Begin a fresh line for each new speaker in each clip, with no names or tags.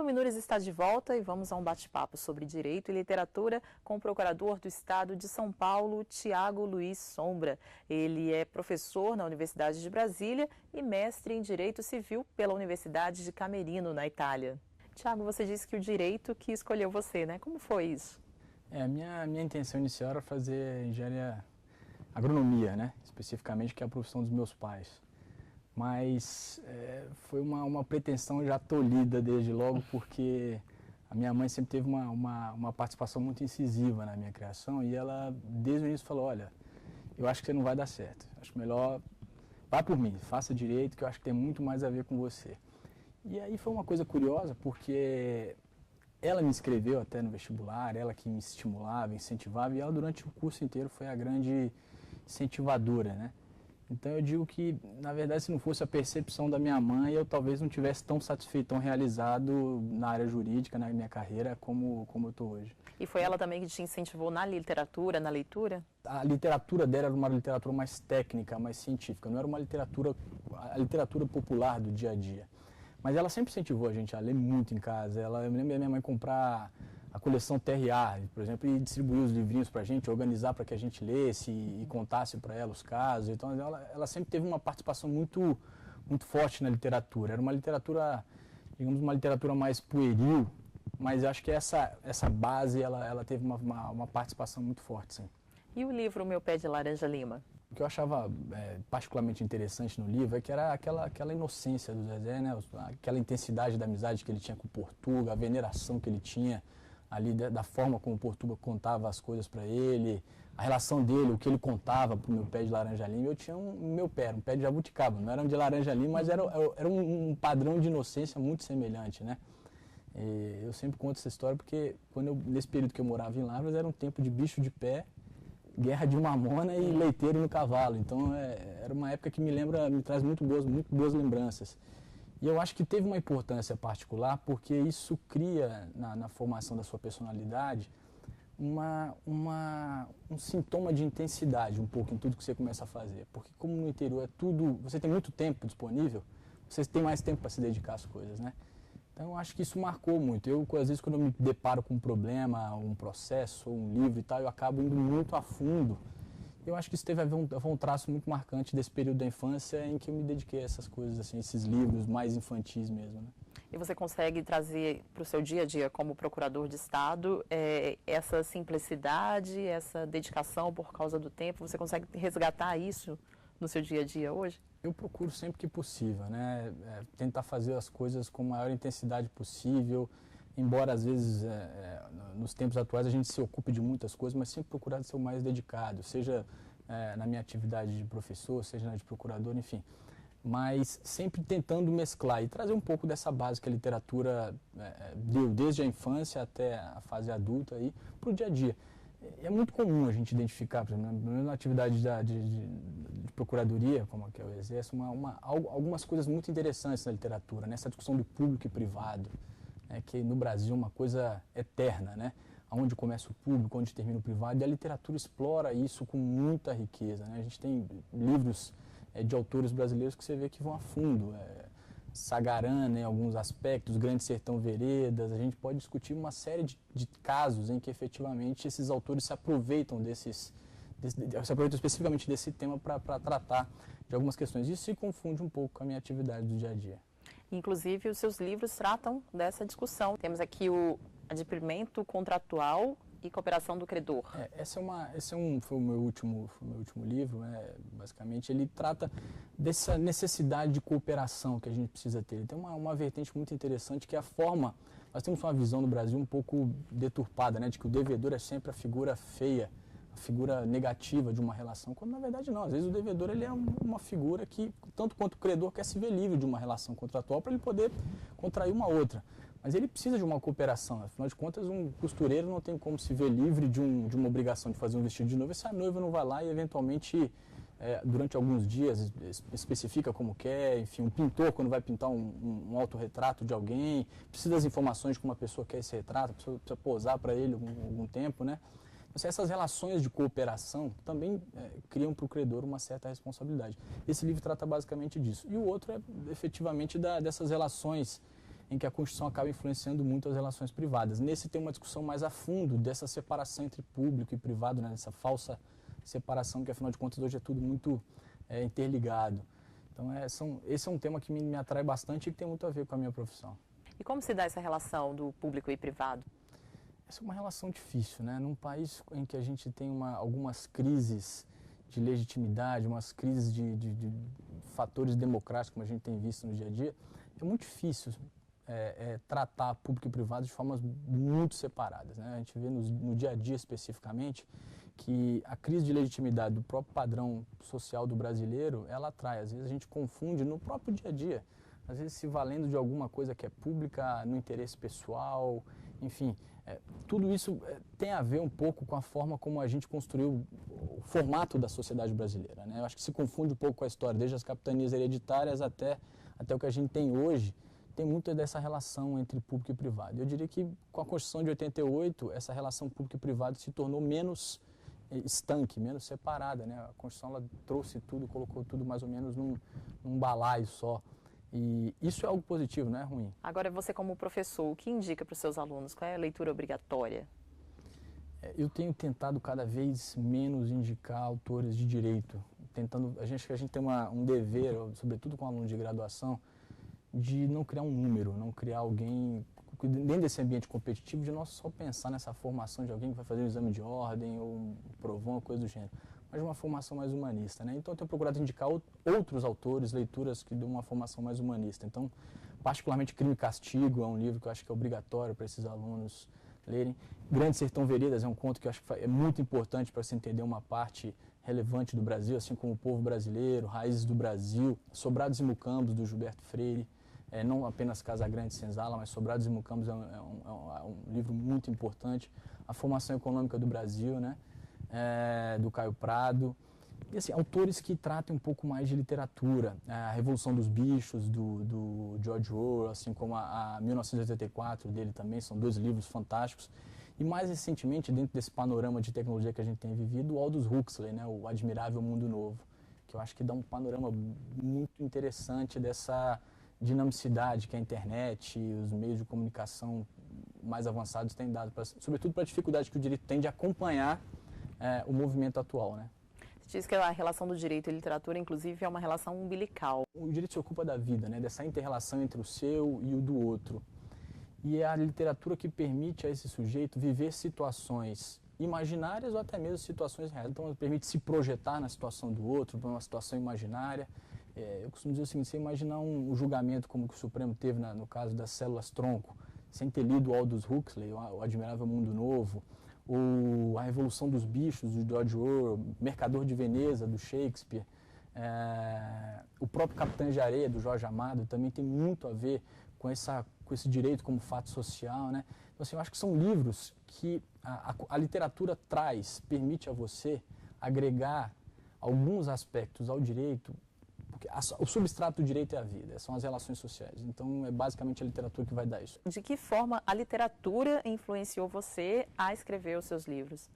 Minures está de volta e vamos a um bate-papo sobre direito e literatura com o procurador do Estado de São Paulo, Tiago Luiz Sombra. Ele é professor na Universidade de Brasília e mestre em Direito Civil pela Universidade de Camerino, na Itália. Tiago, você disse que o direito que escolheu você, né? Como foi isso?
Minha intenção inicial era fazer engenharia agronomia, né? Especificamente, que é a profissão dos meus pais. Mas foi uma pretensão já tolhida desde logo, porque a minha mãe sempre teve uma participação muito incisiva na minha criação e ela, desde o início, falou, olha, eu acho que você não vai dar certo, acho melhor, vá por mim, faça direito, que eu acho que tem muito mais a ver com você. E aí foi uma coisa curiosa, porque ela me inscreveu até no vestibular, ela que me estimulava, incentivava, e ela durante o curso inteiro foi a grande incentivadora, né? Então eu digo que, na verdade, se não fosse a percepção da minha mãe, eu talvez não tivesse tão satisfeito, tão realizado na área jurídica, na minha carreira, como eu estou hoje.
E foi ela também que te incentivou na literatura, na leitura?
A literatura dela era uma literatura mais técnica, mais científica, não era a literatura popular do dia a dia. Mas ela sempre incentivou a gente a ler muito em casa. Eu me lembro da minha mãe comprar a coleção TRA, por exemplo, e distribuir os livrinhos para a gente, organizar para que a gente lesse e contasse para ela os casos. Então, ela sempre teve uma participação muito forte na literatura. Era uma literatura, digamos, uma literatura mais pueril, mas eu acho que essa base, ela teve uma participação muito forte, sim.
E o livro Meu Pé de Laranja Lima?
O que eu achava particularmente interessante no livro é que era aquela inocência do Zezé, né? Aquela intensidade da amizade que ele tinha com o Portuga, a veneração que ele tinha ali da forma como o Portuga contava as coisas para ele, a relação dele, o que ele contava para o Meu Pé de Laranja Lima. Eu tinha um pé de jabuticaba, não era um de laranja lima, mas era um padrão de inocência muito semelhante, né? E eu sempre conto essa história porque nesse período que eu morava em Lavras era um tempo de bicho de pé, guerra de mamona e leiteiro no cavalo. Então era uma época que me traz muito boas lembranças. E eu acho que teve uma importância particular porque isso cria na formação da sua personalidade um sintoma de intensidade um pouco em tudo que você começa a fazer. Porque como no interior você tem muito tempo disponível, você tem mais tempo para se dedicar às coisas, né? Então, eu acho que isso marcou muito. Às vezes, quando eu me deparo com um problema, um processo, um livro e tal, eu acabo indo muito a fundo. Eu acho que isso teve a ver um traço muito marcante desse período da infância em que eu me dediquei a essas coisas, assim, esses livros mais infantis mesmo, né?
E você consegue trazer para o seu dia a dia como procurador de Estado essa simplicidade, essa dedicação por causa do tempo? Você consegue resgatar isso no seu dia a dia hoje?
Eu procuro sempre que possível, né? Tentar fazer as coisas com a maior intensidade possível, embora às vezes nos tempos atuais a gente se ocupe de muitas coisas, mas sempre procurar ser o mais dedicado, seja na minha atividade de professor, seja na de procurador, enfim. Mas sempre tentando mesclar e trazer um pouco dessa base que a literatura deu desde a infância até a fase adulta para o dia a dia. É muito comum a gente identificar, por exemplo, na atividade de procuradoria, como a que eu exerço, algumas coisas muito interessantes na literatura, nessa discussão do público e privado, né, que no Brasil é uma coisa eterna, né? Onde começa o público, onde termina o privado, e a literatura explora isso com muita riqueza, né? A gente tem livros de autores brasileiros que você vê que vão a fundo, Sagarana em alguns aspectos, Grande Sertão Veredas. A gente pode discutir uma série de casos em que efetivamente esses autores se aproveitam especificamente desse tema para tratar de algumas questões. Isso se confunde um pouco com a minha atividade do dia a dia.
Inclusive, os seus livros tratam dessa discussão. Temos aqui o adimplemento contratual e cooperação do credor.
Foi o meu último livro, né? Basicamente ele trata dessa necessidade de cooperação que a gente precisa ter. Ele tem uma vertente muito interessante que é a forma, nós temos uma visão no Brasil um pouco deturpada, né? De que o devedor é sempre a figura feia, a figura negativa de uma relação, quando na verdade não. Às vezes o devedor ele é uma figura que, tanto quanto o credor, quer se ver livre de uma relação contratual para ele poder contrair uma outra. Mas ele precisa de uma cooperação, afinal de contas um costureiro não tem como se ver livre de uma obrigação de fazer um vestido de noiva se a noiva não vai lá e eventualmente durante alguns dias especifica como quer, enfim, um pintor quando vai pintar um autorretrato de alguém, precisa das informações de como a pessoa quer esse retrato, precisa posar para ele algum tempo, né? Então, essas relações de cooperação também criam para o credor uma certa responsabilidade. Esse livro trata basicamente disso. E o outro é efetivamente dessas relações em que a Constituição acaba influenciando muito as relações privadas. Nesse tem uma discussão mais a fundo dessa separação entre público e privado, né? Essa falsa separação que, afinal de contas, hoje é tudo muito interligado. Então, esse é um tema que me atrai bastante e que tem muito a ver com a minha profissão.
E como se dá essa relação do público e privado?
Essa é uma relação difícil, né? Num país em que a gente tem algumas crises de legitimidade, umas crises de fatores democráticos, como a gente tem visto no dia a dia, é muito difícil tratar público e privado de formas muito separadas, né? A gente vê no dia a dia especificamente que a crise de legitimidade do próprio padrão social do brasileiro, ela atrai. Às vezes a gente confunde no próprio dia a dia, às vezes se valendo de alguma coisa que é pública, no interesse pessoal, enfim. Tudo isso tem a ver um pouco com a forma como a gente construiu o formato da sociedade brasileira, né? Eu acho que se confunde um pouco com a história, desde as capitanias hereditárias até o que a gente tem hoje, tem muito dessa relação entre público e privado. Eu diria que com a Constituição de 88, essa relação público e privado se tornou menos estanque, menos separada, né? A Constituição ela trouxe tudo, colocou tudo mais ou menos num balaio só. E isso é algo positivo, não é ruim.
Agora, você como professor, o que indica para os seus alunos? Qual é a leitura obrigatória?
Eu tenho tentado cada vez menos indicar autores de direito. A gente tem um dever, sobretudo com alunos de graduação, de não criar um número, não criar alguém, dentro desse ambiente competitivo, de não só pensar nessa formação de alguém que vai fazer um exame de ordem ou um provão, coisa do gênero, mas de uma formação mais humanista, né? Então eu tenho procurado indicar outros autores, leituras que dão uma formação mais humanista. Então, particularmente Crime e Castigo é um livro que eu acho que é obrigatório para esses alunos lerem. Grande Sertão Veredas é um conto que eu acho que é muito importante para se entender uma parte relevante do Brasil, assim como o povo brasileiro, Raízes do Brasil, Sobrados e Mucambos, do Gilberto Freire. Não apenas Casagrande e Senzala, mas Sobrados e Mucambos é um livro muito importante. A Formação Econômica do Brasil, né? Do Caio Prado. E assim, autores que tratem um pouco mais de literatura. A Revolução dos Bichos, do George Orwell, assim como a 1984 dele também, são dois livros fantásticos. E mais recentemente, dentro desse panorama de tecnologia que a gente tem vivido, o Aldous Huxley, né? O Admirável Mundo Novo, que eu acho que dá um panorama muito interessante dessa dinamicidade que a internet e os meios de comunicação mais avançados têm dado, sobretudo para a dificuldade que o direito tem de acompanhar o movimento atual, né?
Você diz que a relação do direito e literatura, inclusive, é uma relação umbilical.
O direito se ocupa da vida, né? Dessa inter-relação entre o seu e o do outro. E é a literatura que permite a esse sujeito viver situações imaginárias ou até mesmo situações reais. Então, permite se projetar na situação do outro, para uma situação imaginária. Eu costumo dizer o seguinte, você imaginar um julgamento como que o Supremo teve no caso das células-tronco, sem ter lido o Aldous Huxley, o Admirável Mundo Novo, A Revolução dos Bichos, do George Orwell, Mercador de Veneza, do Shakespeare, o próprio Capitã de Areia, do Jorge Amado, também tem muito a ver com esse direito como fato social, né? Então, assim, eu acho que são livros que a literatura permite a você agregar alguns aspectos ao direito, porque o substrato do direito é a vida, são as relações sociais. Então, é basicamente a literatura que vai dar isso.
De que forma a literatura influenciou você a escrever os seus livros?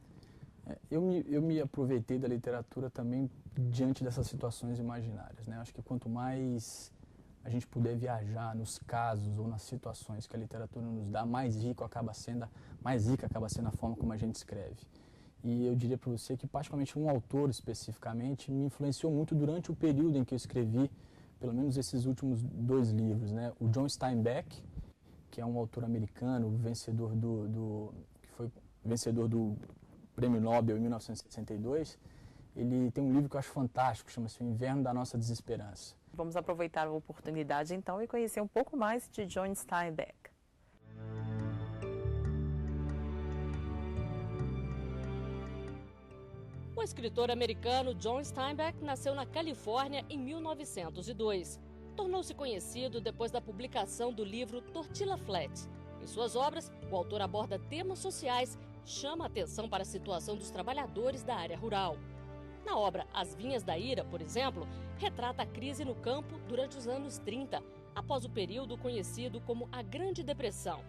Eu me aproveitei da literatura também diante dessas situações imaginárias, né? Acho que quanto mais a gente puder viajar nos casos ou nas situações que a literatura nos dá, mais rica acaba sendo a forma como a gente escreve. E eu diria para você que, particularmente, um autor especificamente me influenciou muito durante o período em que eu escrevi, pelo menos esses últimos 2 livros, né? O John Steinbeck, que é um autor americano, vencedor que foi vencedor do Prêmio Nobel em 1962, ele tem um livro que eu acho fantástico, chama-se O Inverno da Nossa Desesperança.
Vamos aproveitar a oportunidade, então, e conhecer um pouco mais de John Steinbeck.
O escritor americano John Steinbeck nasceu na Califórnia em 1902. Tornou-se conhecido depois da publicação do livro Tortilla Flat. Em suas obras, o autor aborda temas sociais e chama a atenção para a situação dos trabalhadores da área rural. Na obra As Vinhas da Ira, por exemplo, retrata a crise no campo durante os anos 30, após o período conhecido como a Grande Depressão.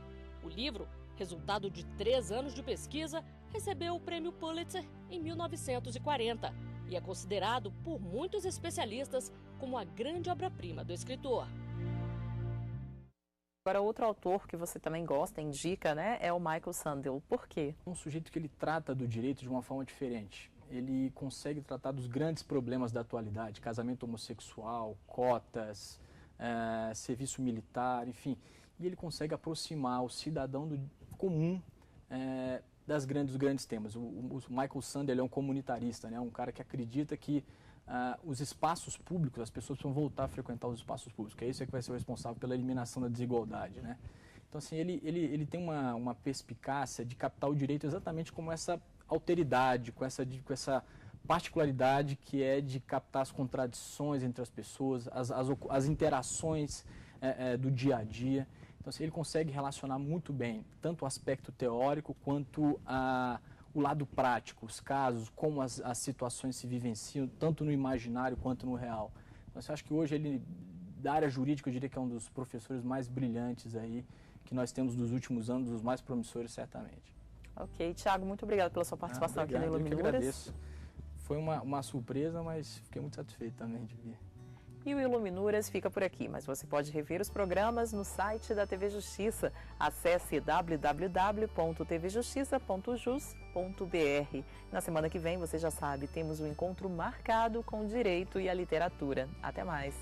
O livro, resultado de 3 anos de pesquisa, recebeu o Prêmio Pulitzer em 1940 e é considerado por muitos especialistas como a grande obra-prima do escritor.
Agora, outro autor que você também gosta, indica, né, é o Michael Sandel. Por quê?
É um sujeito que ele trata do direito de uma forma diferente. Ele consegue tratar dos grandes problemas da atualidade, casamento homossexual, cotas, serviço militar, enfim. E ele consegue aproximar o cidadão comum dos grandes temas. O Michael Sandel é um comunitarista, né, um cara que acredita que os espaços públicos, as pessoas precisam voltar a frequentar os espaços públicos, que é isso que vai ser o responsável pela eliminação da desigualdade, né? Então, assim, ele tem uma perspicácia de captar o direito exatamente como essa alteridade, com essa particularidade que é de captar as contradições entre as pessoas, as interações do dia a dia. Então, assim, ele consegue relacionar muito bem tanto o aspecto teórico quanto o lado prático, os casos, como as situações se vivenciam, tanto no imaginário quanto no real. Então, eu acho que hoje ele, da área jurídica, eu diria que é um dos professores mais brilhantes aí que nós temos dos últimos anos, os mais promissores, certamente.
Ok, Thiago, muito obrigado pela sua participação aqui no Iluminuras.
Eu que agradeço. Foi uma surpresa, mas fiquei muito satisfeito também de vir.
E o Iluminuras fica por aqui, mas você pode rever os programas no site da TV Justiça. Acesse www.tvjustiça.jus.br. Na semana que vem, você já sabe, temos um encontro marcado com o direito e a literatura. Até mais!